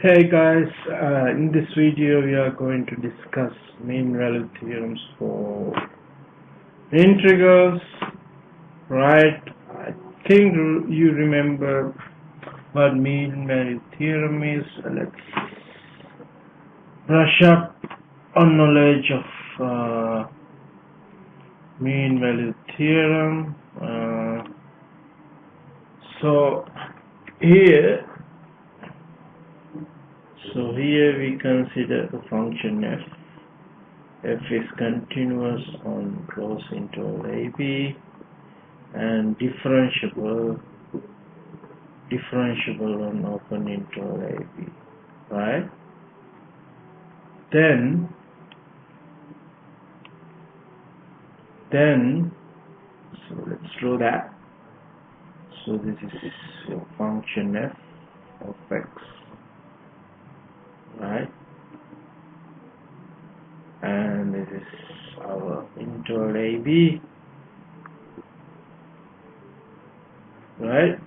Hey guys, in this video we are going to discuss mean value theorems for integrals, right? I think you remember what mean value theorem is. Let's brush up on knowledge of mean value theorem. So here we consider the function f. F is continuous on closed interval AB and differentiable on open interval AB, right? Then so let's draw that. So this is your function f of x, right? And this is our interval AB, right?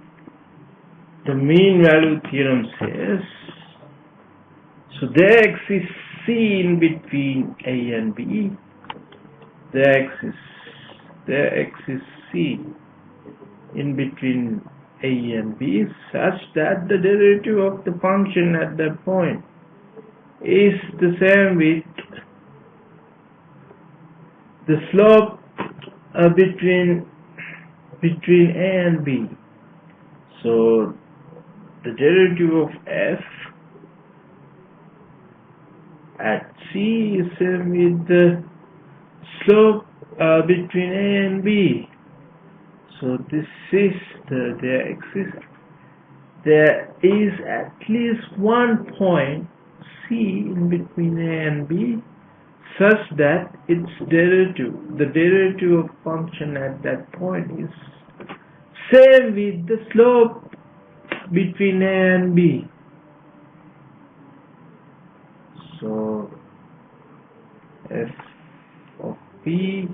The mean value theorem says, so there exists C in between A and B. There exists C in between A and B such that the derivative of the function at that point is the same with the slope between A and B. So the derivative of f at C is same with the slope between A and B. So this is there is at least one point C in between A and B such that its derivative, the derivative of function at that point is same with the slope between A and B. So f of B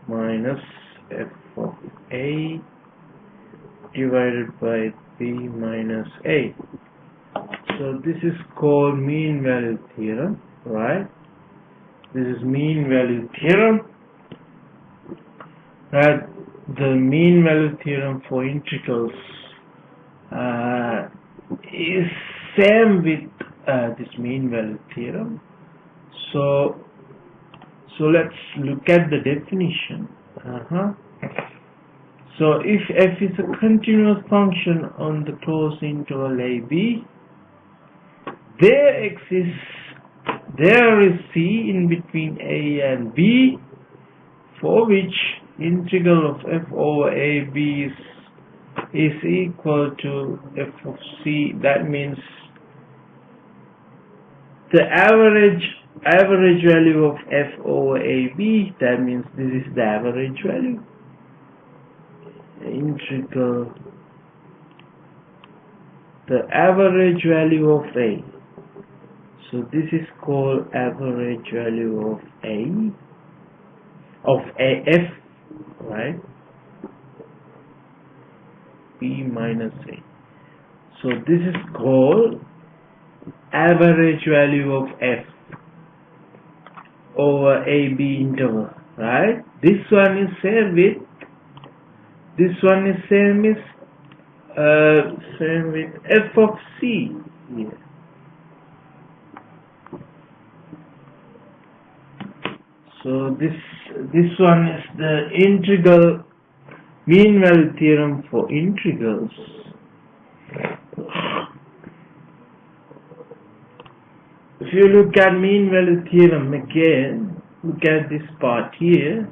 minus f of A divided by B minus A. So this is called mean value theorem, right? This is mean value theorem. That the mean value theorem for integrals is same with this mean value theorem. So let's look at the definition. So if f is a continuous function on the closed interval AB, there is C in between A and B, for which integral of f over AB is equal to f of C. That means the average value of f over AB, that means this is the average value. Integral the average value of A. So this is called average value of AF, right? B minus A. So this is called average value of F over AB interval, right? This one is same with same with f of C here. So this one is the integral mean value theorem for integrals. If you look at mean value theorem again, look at this part here.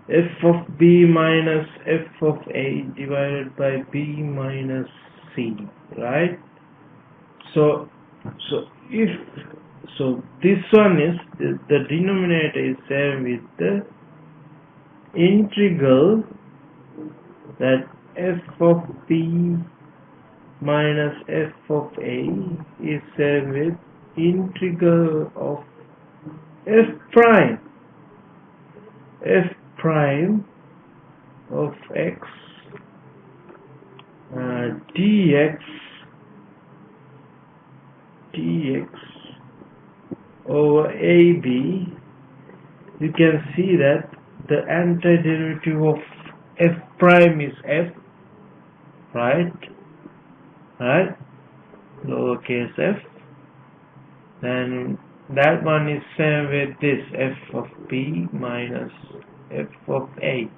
F of B minus f of A divided by B minus C, right? So this one is the denominator is same with the integral that f of B minus f of A is same with integral of f prime of x dx dx over AB, you can see that the antiderivative of f prime is f, right? Lowercase f. Then that one is same with this f of b minus f of a,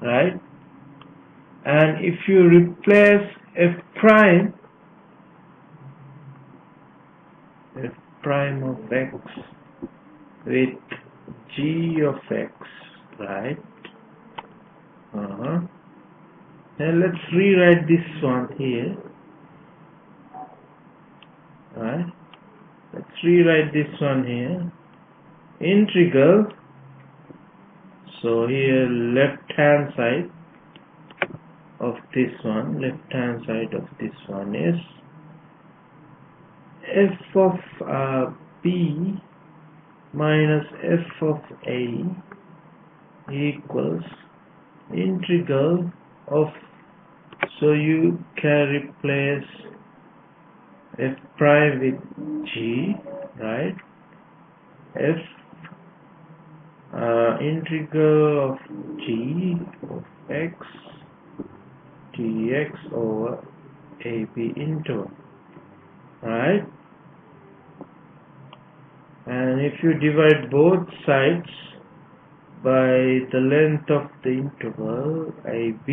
right? And if you replace f prime of x with g of x, right? Then let's rewrite this one here, right? Let's rewrite this one here. Integral. So here left hand side of this one, is f of b minus f of a equals integral of, so you can replace f prime with g, right? F integral of g of x dx over ab interval, right? And if you divide both sides by the length of the interval ab,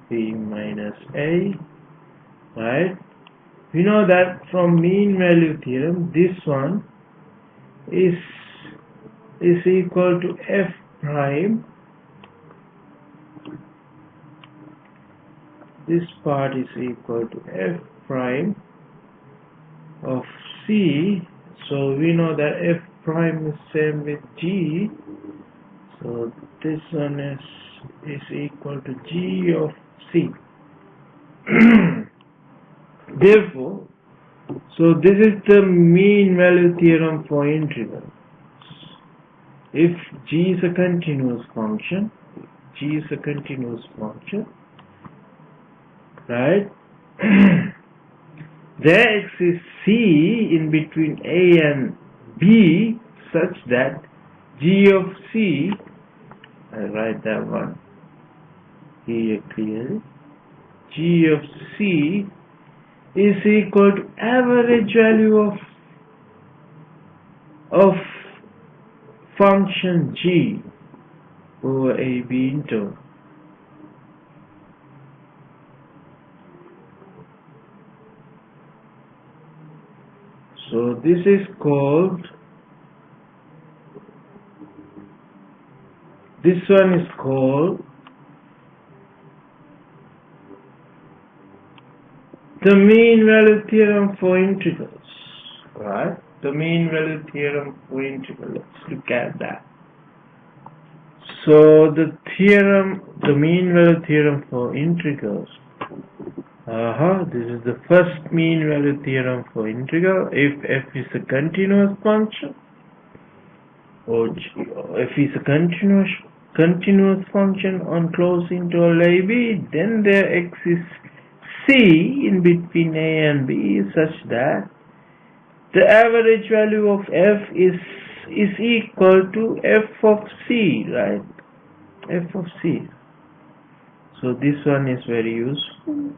b minus a, right? We know that from mean value theorem, this one is equal to f prime. This part is equal to f prime of c. So we know that f prime is same with g. So this one is equal to g of c. Therefore, so this is the mean value theorem for integrals. If g is a continuous function, right? There exists c in between a and b such that g of c, I write that one here clearly, g of c is equal to average value of function g over ab interval. So this is called, this one is called the mean value theorem for integrals, right? The mean value theorem for integrals. Let's look at that. So the mean value theorem for integrals. This is the first mean value theorem for integral. If f is a continuous function, or f is a continuous function on closed interval ab, then there exists c in between a and b such that the average value of f is equal to f of c, right? F of c. So this one is very useful.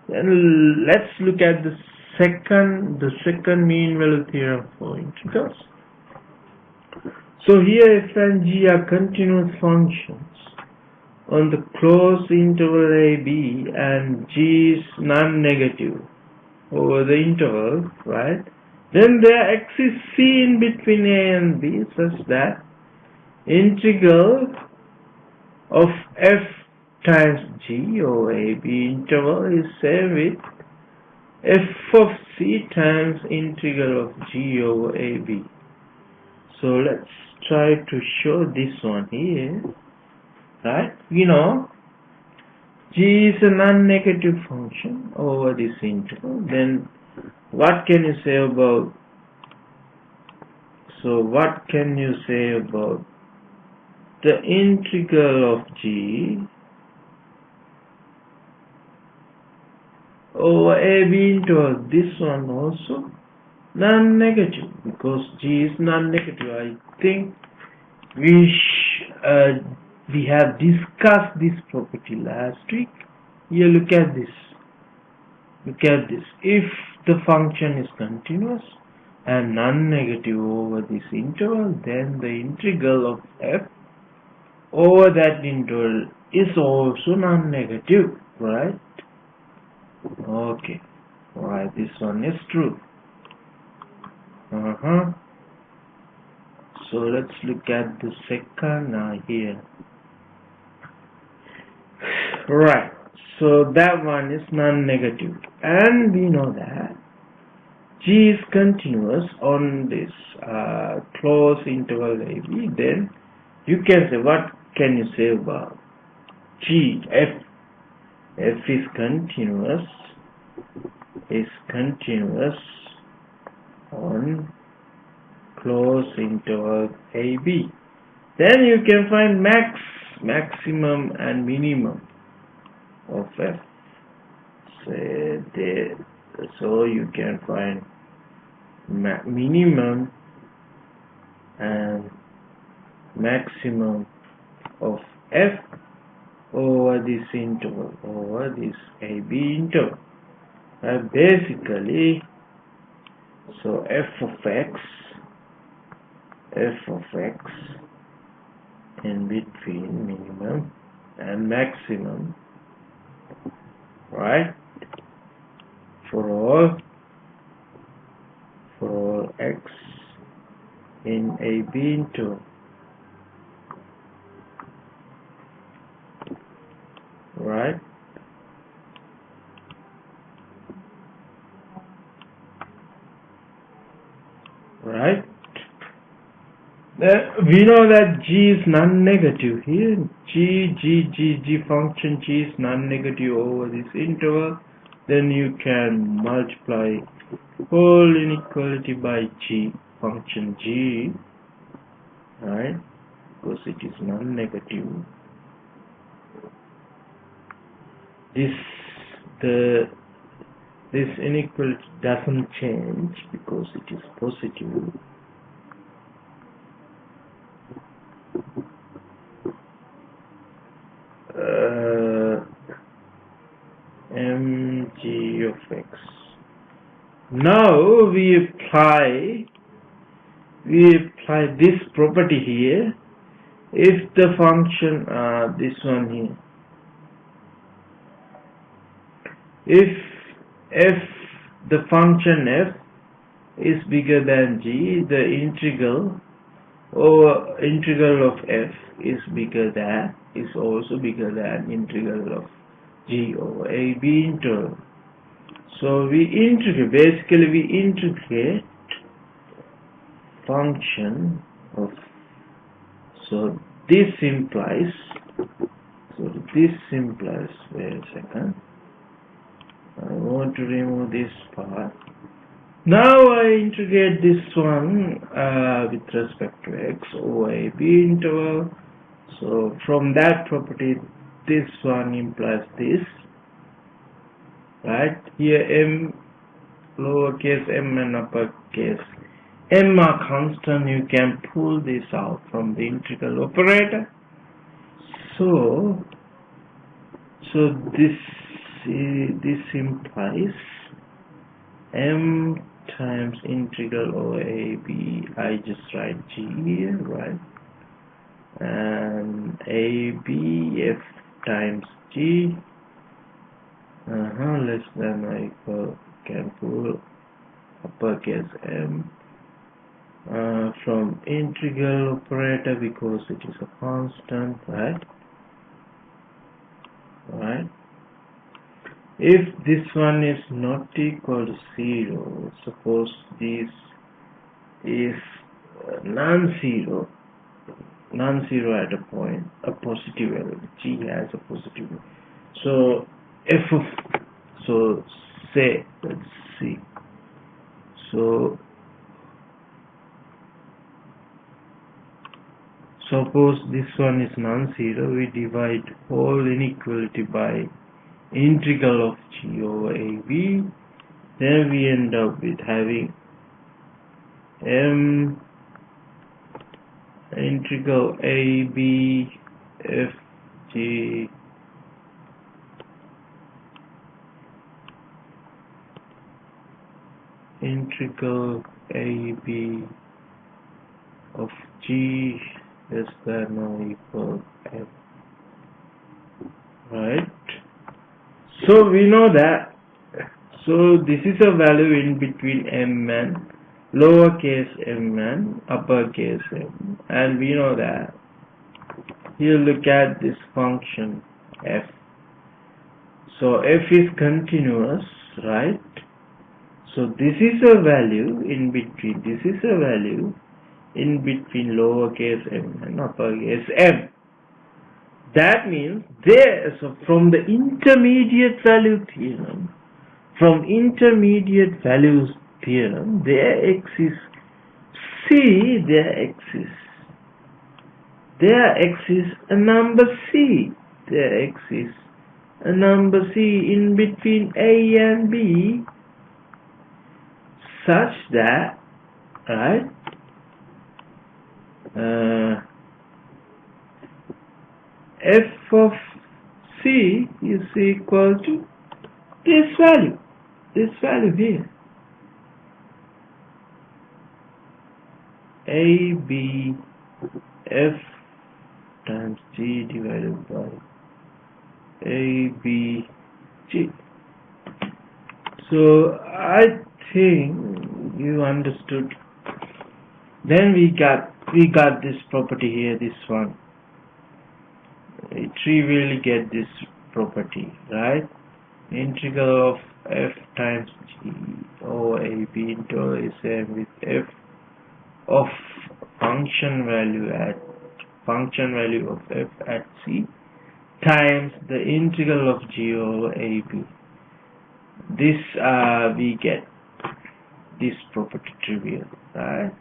Then let's look at the second mean value theorem for integrals. So here f and g are continuous functions on the closed interval ab, and g is non-negative over the interval, right? Then there exists c in between a and b such that integral of f times g over ab interval is same with f of c times integral of g over ab. So let's try to show this one here, right? We know g is a non-negative function over this interval. Then what can you say about, the integral of g over AB interval, this one also non-negative, because G is non-negative. I think we have discussed this property last week. Here, look at this. Look at this. If the function is continuous and non-negative over this interval, then the integral of f over that interval is also non-negative, right? Okay. Alright, this one is true. So let's look at the second here. Right. So that one is non-negative, and we know that G is continuous on this closed interval AB. Then you can say, what can you say about G? F is continuous on closed interval AB. Then you can find maximum and minimum of f. So you can find minimum and maximum of f over this interval, over this AB interval. Basically, so f of x in between minimum and maximum, right, for all x in AB interval, right? Right? We know that G is non-negative here. G function G is non-negative over this interval. Then you can multiply whole inequality by G, function G, right? Because it is non-negative. This inequality doesn't change because it is positive. Mg of x. Now we apply this property here. If the function, this one here, if the function f is bigger than g, the integral of f is also bigger than integral of g over ab interval. So we integrate function of, so this implies, wait a second, I want to remove this part. Now I integrate this one with respect to x over a b interval. So from that property, this one implies this, right? Here m, lowercase m and uppercase m are constant. You can pull this out from the integral operator. So this implies m times integral over a b. I just write g here, right? And a b f times g less than or equal, can pull uppercase m from integral operator because it is a constant, right? If this one is not equal to 0, suppose this is non-zero at a point, a positive value, g has a positive value. So f of, so say, let's see, so suppose this one is non-zero, we divide whole inequality by integral of g over ab. Then we end up with having m integral ab f g integral ab of g less than or equal f. Right? So we know that. So this is a value in between m and lowercase m and uppercase m, and we know that. Here look at this function f. So f is continuous, right? So this is a value in between. This is a value in between lowercase m and uppercase m. That means there. So from the intermediate value theorem, there exists c. There exists a number c. There exists a number c in between a and b, such that, right, f of c is equal to this value here, a b f times g divided by a b g. So I think you understood. Then we got this property here, this one. We trivially get this property, right? Integral of f times g over a b into is m with f of function value of f at c times the integral of g over a b. This we get this property trivial, right?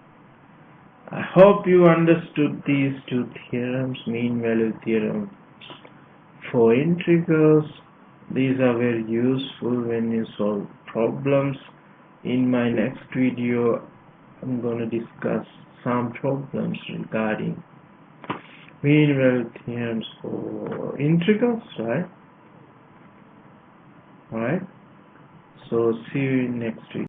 I hope you understood these two theorems, mean value theorem for integrals. These are very useful when you solve problems. In my next video, I'm going to discuss some problems regarding mean value theorems for integrals, right? Alright, so see you in next video.